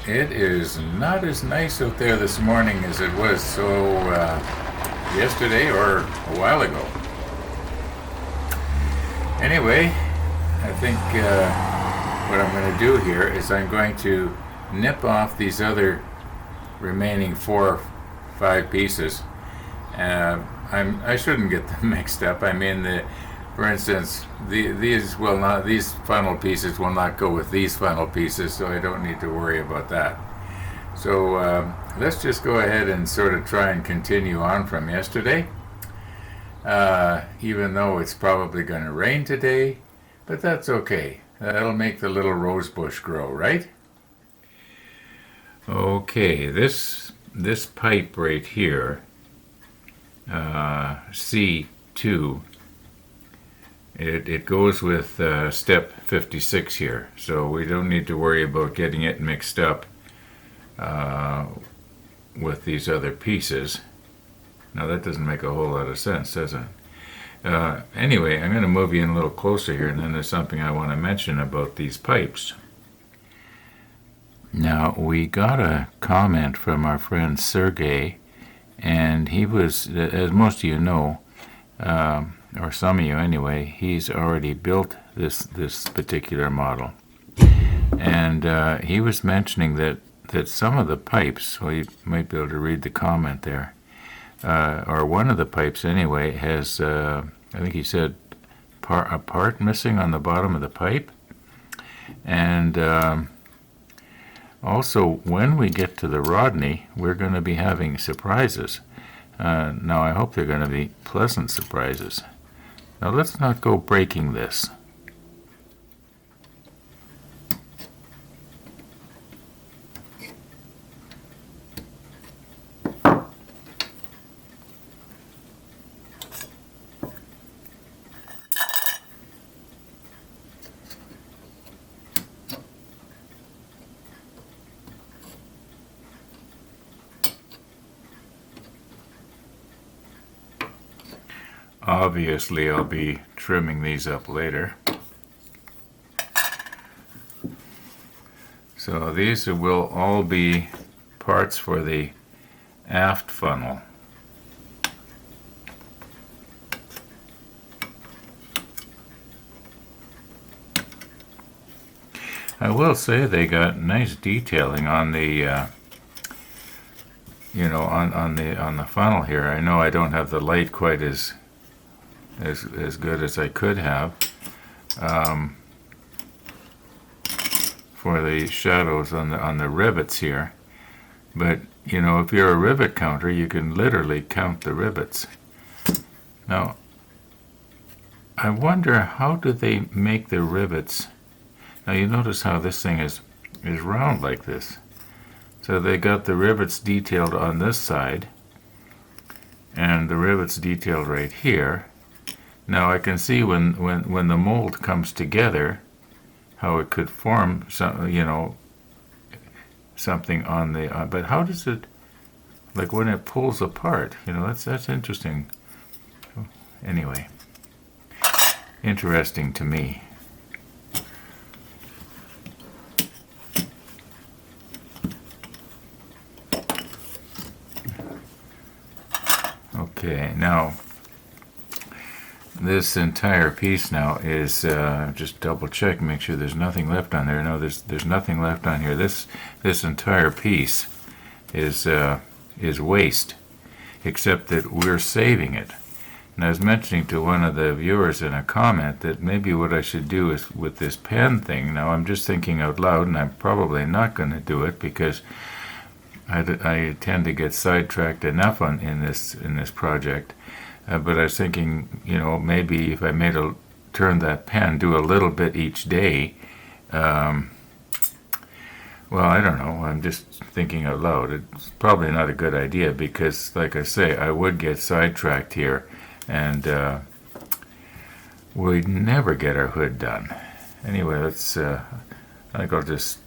It is not as nice out there this morning as it was yesterday or a while ago. Anyway, I think what I'm going to do here is I'm going to nip off these other remaining 4 or 5 pieces. I shouldn't get them mixed up. I mean, for instance, these final pieces will not go with these final pieces, so I don't need to worry about that. So let's just go ahead and sort of try and continue on from yesterday. Even though it's probably going to rain today, but that's okay. That'll make the little rose bush grow, right? Okay, this pipe right here, C2, it goes with step 56 here, so we don't need to worry about getting it mixed up with these other pieces. Now that doesn't make a whole lot of sense, does it? Anyway, I'm going to move you in a little closer here, and then there's something I want to mention about these pipes. Now, we got a comment from our friend Sergey, and he was, as most of you know, or some of you anyway, he's already built this particular model. And he was mentioning that some of the pipes, well, you might be able to read the comment there, or one of the pipes anyway, has, I think he said, a part missing on the bottom of the pipe. And also, when we get to the Rodney, we're going to be having surprises. Now, I hope they're going to be pleasant surprises. Now, let's not go breaking this. Obviously, I'll be trimming these up later. So these will all be parts for the aft funnel. I will say they got nice detailing on the on the funnel here. I know I don't have the light quite as good as I could have for the shadows on the rivets here, but if you're a rivet counter, you can literally count the rivets. Now, I wonder, how do they make the rivets? Now you notice how this thing is round like this, so they got the rivets detailed on this side and the rivets detailed right here. Now I can see when the mold comes together, how it could form something on the. But how does it, like when it pulls apart? That's interesting. Anyway, interesting to me. Okay, now. This entire piece now is just double check, make sure there's nothing left on there. No, there's nothing left on here. This entire piece is waste, except that we're saving it. And I was mentioning to one of the viewers in a comment that maybe what I should do is with this pen thing. Now I'm just thinking out loud, and I'm probably not going to do it because I tend to get sidetracked enough in this project. But I was thinking, maybe if I turn that pen, do a little bit each day. Well, I don't know. I'm just thinking out loud. It's probably not a good idea because, like I say, I would get sidetracked here, and we'd never get our hood done. Anyway, let's. I think I'll just.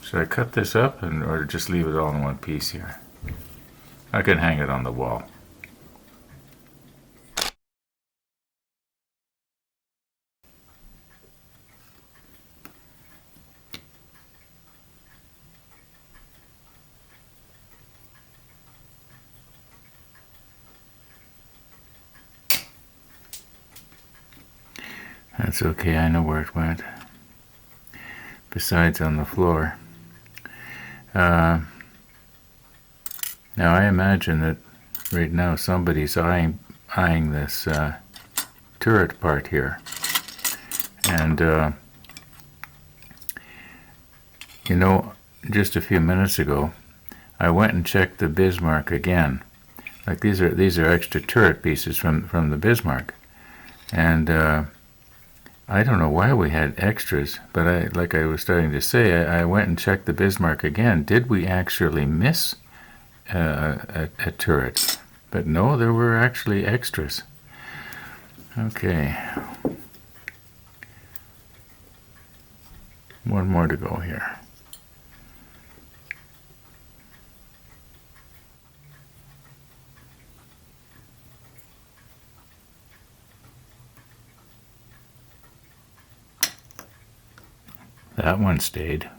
Should I cut this up or just leave it all in one piece here? I can hang it on the wall. That's okay, I know where it went. Besides on the floor. Now I imagine that right now somebody's eyeing this turret part here. And you know, just a few minutes ago, I went and checked the Bismarck again. Like these are extra turret pieces from the Bismarck, and I don't know why we had extras, but like I was starting to say, I went and checked the Bismarck again. Did we actually miss a turret? But no, there were actually extras. Okay. One more to go here. That one stayed.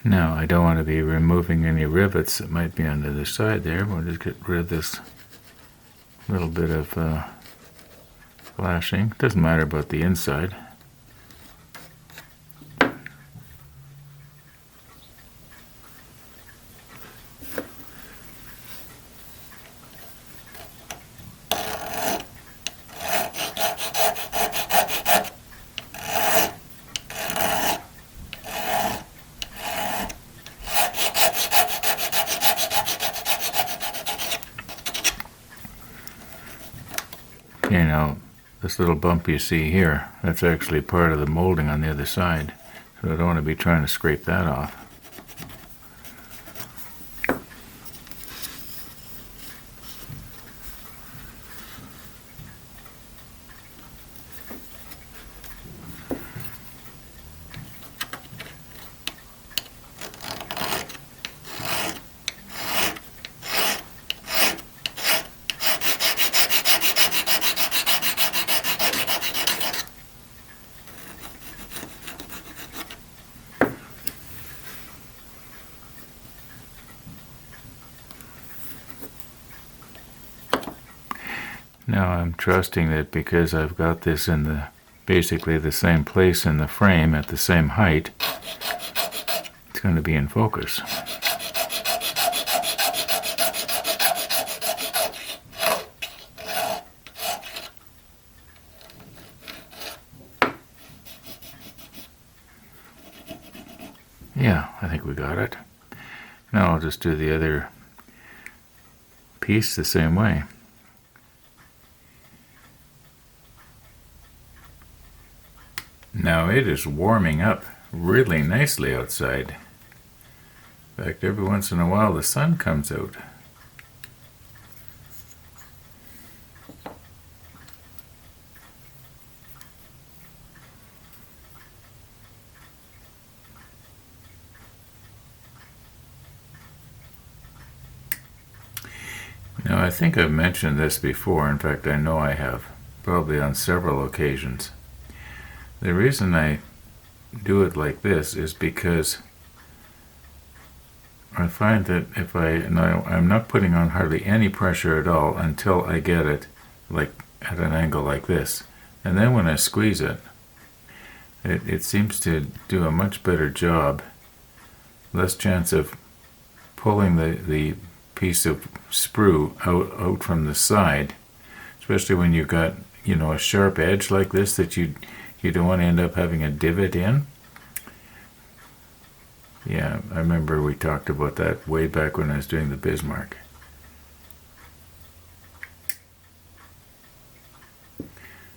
Now, I don't want to be removing any rivets that might be on the other side there. We'll just get rid of this little bit of flashing. Doesn't matter about the inside. You know, this little bump you see here, that's actually part of the molding on the other side. So I don't want to be trying to scrape that off. Now I'm trusting that because I've got this in basically the same place in the frame at the same height, it's going to be in focus. Yeah, I think we got it. Now I'll just do the other piece the same way. Now it is warming up really nicely outside. In fact, every once in a while the sun comes out. Now I think I've mentioned this before. In fact, I know I have, probably on several occasions. The reason I do it like this is because I find that if I'm not putting on hardly any pressure at all until I get it like at an angle like this. And then when I squeeze it, it seems to do a much better job. Less chance of pulling the piece of sprue out from the side, especially when you've got, you know, a sharp edge like this that you don't want to end up having a divot in. Yeah, I remember we talked about that way back when I was doing the Bismarck.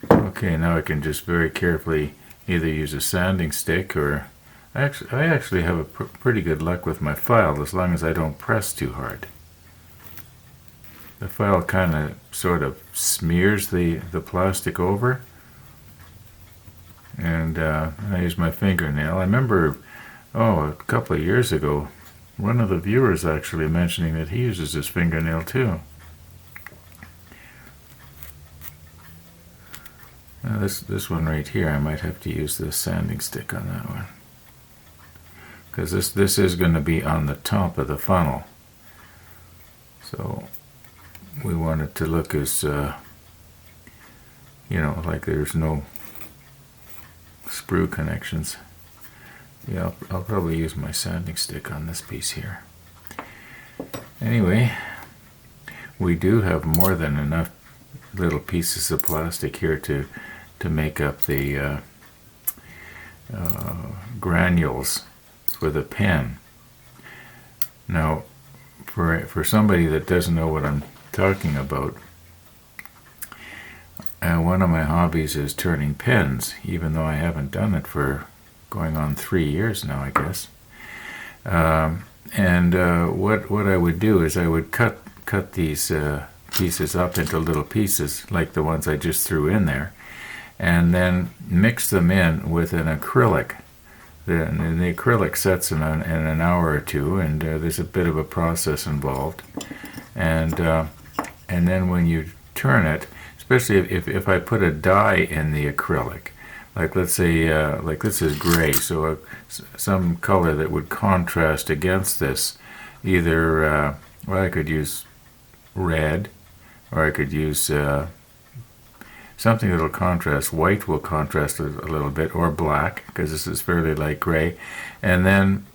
Okay, now I can just very carefully either use a sanding stick or I actually have a pretty good luck with my file as long as I don't press too hard. The file kind of sort of smears the plastic over. and I use my fingernail. I remember, a couple of years ago, one of the viewers actually mentioning that he uses his fingernail too. Now this one right here, I might have to use the sanding stick on that one, because this is going to be on the top of the funnel. So we want it to look as, like there's no sprue connections. Yeah, I'll probably use my sanding stick on this piece here. Anyway, we do have more than enough little pieces of plastic here to make up the granules for the pen. Now, for somebody that doesn't know what I'm talking about, one of my hobbies is turning pens, even though I haven't done it for going on 3 years now, I guess. What I would do is I would cut these pieces up into little pieces, like the ones I just threw in there, and then mix them in with an acrylic. The acrylic sets in an hour or two, and there's a bit of a process involved. And then when you turn it, especially if I put a dye in the acrylic, like let's say like this is gray, so some color that would contrast against this, either I could use red, or I could use something that'll contrast. White will contrast a little bit, or black, because this is fairly light gray. And then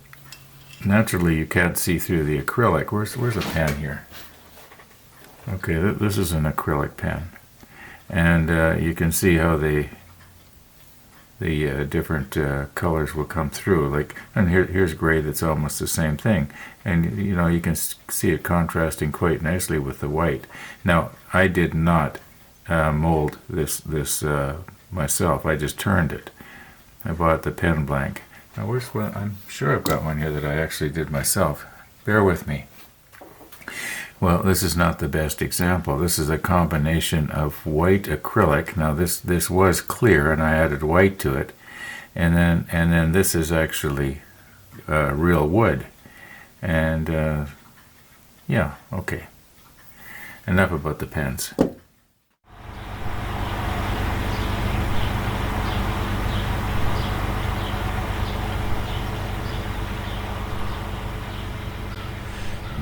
naturally you can't see through the acrylic. Where's a pen here? Okay, this is an acrylic pen, and you can see how the different colors will come through. Like, and here's gray that's almost the same thing, and you can see it contrasting quite nicely with the white. Now, I did not mold this myself. I just turned it. I bought the pen blank. Now, where's one? I'm sure I've got one here that I actually did myself. Bear with me. Well, this is not the best example. This is a combination of white acrylic. Now this was clear, and I added white to it, and then this is actually real wood. And yeah, okay. Enough about the pens.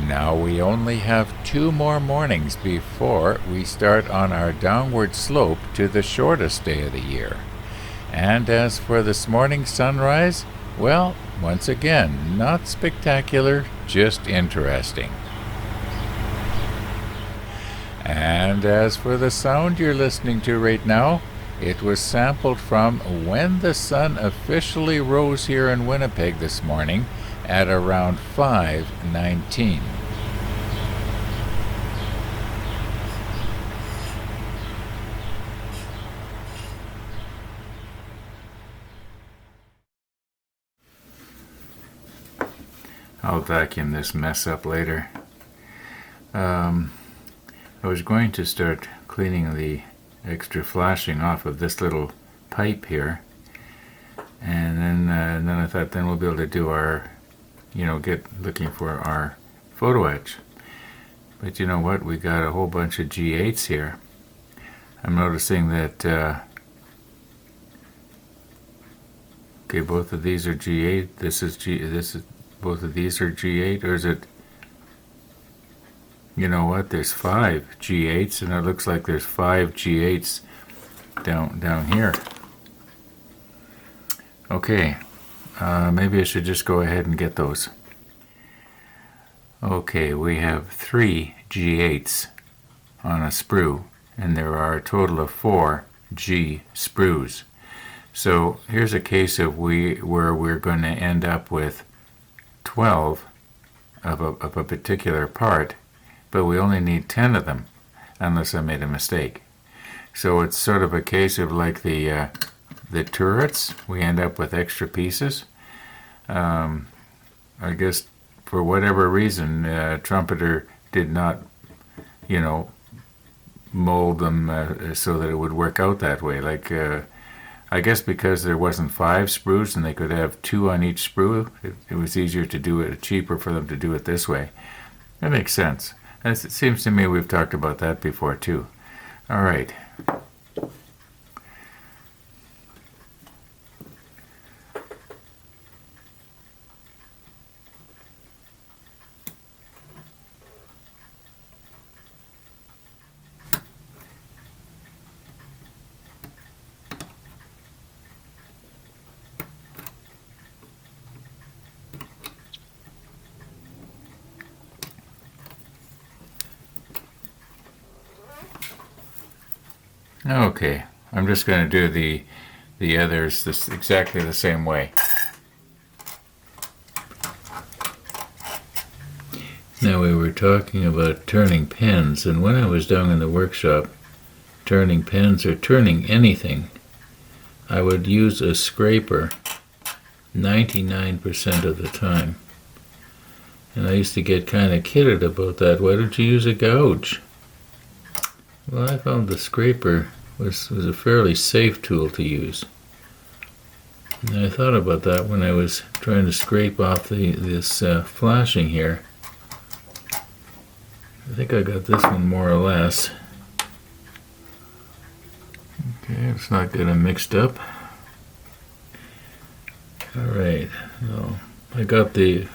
Now we only have 2 more mornings before we start on our downward slope to the shortest day of the year. And as for this morning's sunrise, well, once again, not spectacular, just interesting. And as for the sound you're listening to right now, it was sampled from when the sun officially rose here in Winnipeg this morning at around 5:19. I'll vacuum this mess up later. I was going to start cleaning the extra flashing off of this little pipe here, and then I thought then we'll be able to do our, get looking for our photo etch. But you know what? We got a whole bunch of G8s here. I'm noticing that okay, both of these are G8. Both of these are G8, or is it? You know what? There's 5 G8s, and it looks like there's 5 G8s down here. Okay, maybe I should just go ahead and get those. Okay, we have 3 G8s on a sprue, and there are a total of 4 G sprues. So here's a case of where we're going to end up with 12 of a particular part, but we only need 10 of them, unless I made a mistake. So it's sort of a case of like the turrets. We end up with extra pieces. I guess for whatever reason, Trumpeter did not, mold them so that it would work out that way. Like I guess because there wasn't 5 sprues and they could have 2 on each sprue, it was easier to do it, cheaper for them to do it this way. That makes sense. And it seems to me we've talked about that before too. All right. Okay, I'm just going to do the others exactly the same way. Now we were talking about turning pens, and when I was down in the workshop turning pens or turning anything, I would use a scraper 99% of the time. And I used to get kind of kidded about that. Why don't you use a gouge? Well, I found the scraper was a fairly safe tool to use. And I thought about that when I was trying to scrape off this flashing here. I think I got this one more or less. Okay, let's not get them mixed up. All right, so I got the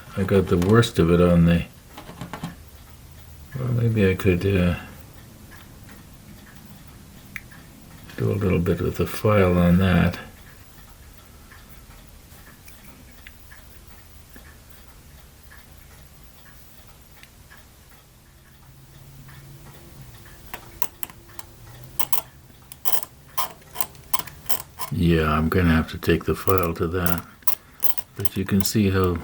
worst of it on the. Well, maybe I could do a little bit with the file on that. Yeah, I'm going to have to take the file to that. But you can see how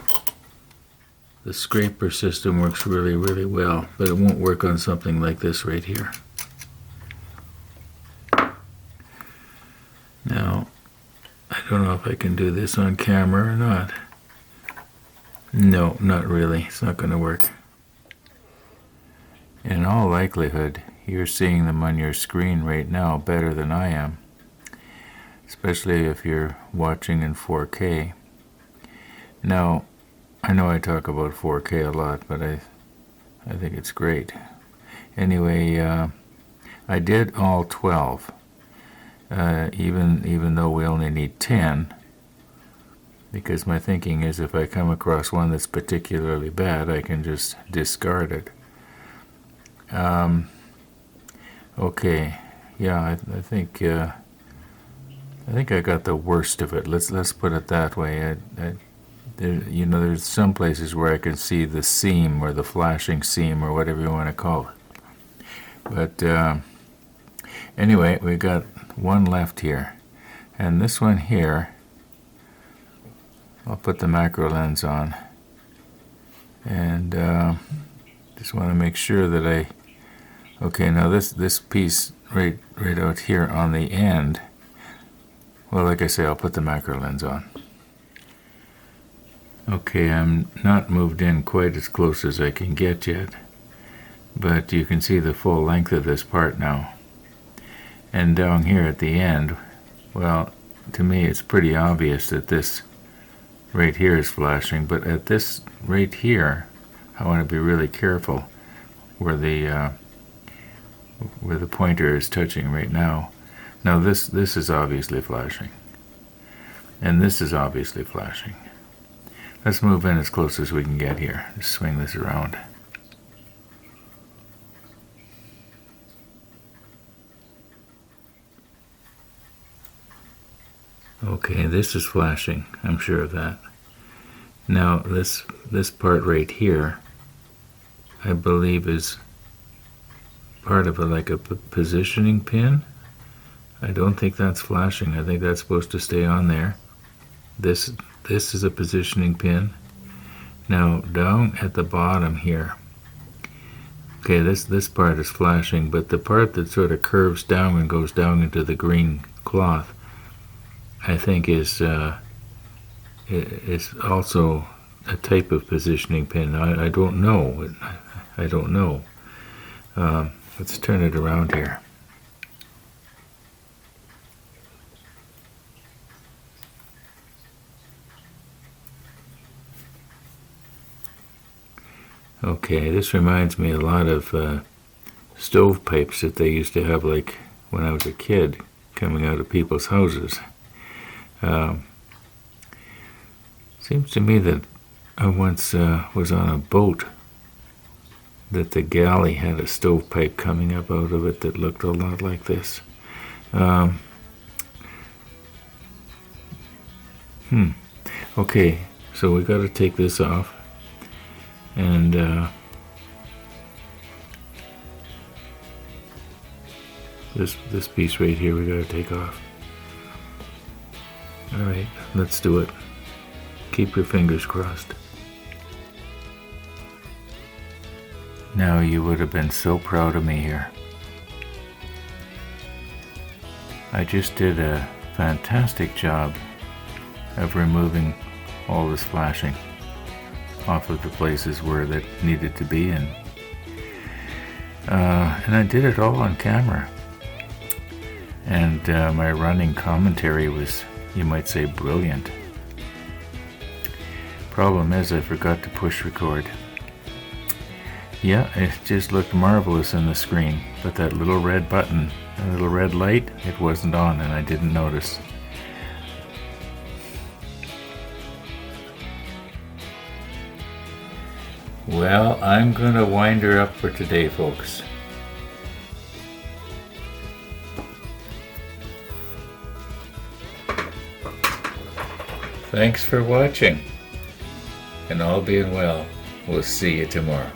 the scraper system works really, really well, but it won't work on something like this right here. Now, I don't know if I can do this on camera or not. No, not really. It's not going to work. In all likelihood, you're seeing them on your screen right now better than I am, especially if you're watching in 4K. Now, I know I talk about 4K a lot, but I think it's great. Anyway, I did all 12. Even though we only need 10, because my thinking is if I come across one that's particularly bad, I can just discard it. Okay, yeah, I think I got the worst of it. Let's put it that way. There's some places where I can see the seam or the flashing seam or whatever you want to call it. But anyway, we got one left here, and this one here, I'll put the macro lens on, and just want to make sure that okay, now this piece right out here on the end, well, like I say, I'll put the macro lens on. Okay, I'm not moved in quite as close as I can get yet, but you can see the full length of this part now. And down here at the end, well, to me it's pretty obvious that this right here is flashing, but at this right here, I want to be really careful where the pointer is touching right now. Now this is obviously flashing, and this is obviously flashing. Let's move in as close as we can get here. Just swing this around. Okay, this is flashing, I'm sure of that. Now this part right here, I believe is part of like a positioning pin. I don't think that's flashing. I think that's supposed to stay on there. This is a positioning pin. Now down at the bottom here, okay, this part is flashing, but the part that sort of curves down and goes down into the green cloth, I think is also a type of positioning pin. I don't know. I don't know. Let's turn it around here. Okay, this reminds me a lot of stovepipes that they used to have, like when I was a kid, coming out of people's houses. Seems to me that I once was on a boat that the galley had a stovepipe coming up out of it that looked a lot like this. Okay, so we got to take this off, and this piece right here we got to take off. All right, let's do it. Keep your fingers crossed. Now you would have been so proud of me here. I just did a fantastic job of removing all this flashing off of the places where that needed to be, and I did it all on camera. And my running commentary was, you might say, brilliant. Problem is, I forgot to push record. Yeah, it just looked marvelous on the screen, but that little red button, that little red light, it wasn't on, and I didn't notice. Well, I'm gonna wind her up for today, folks. Thanks for watching, and all being well, we'll see you tomorrow.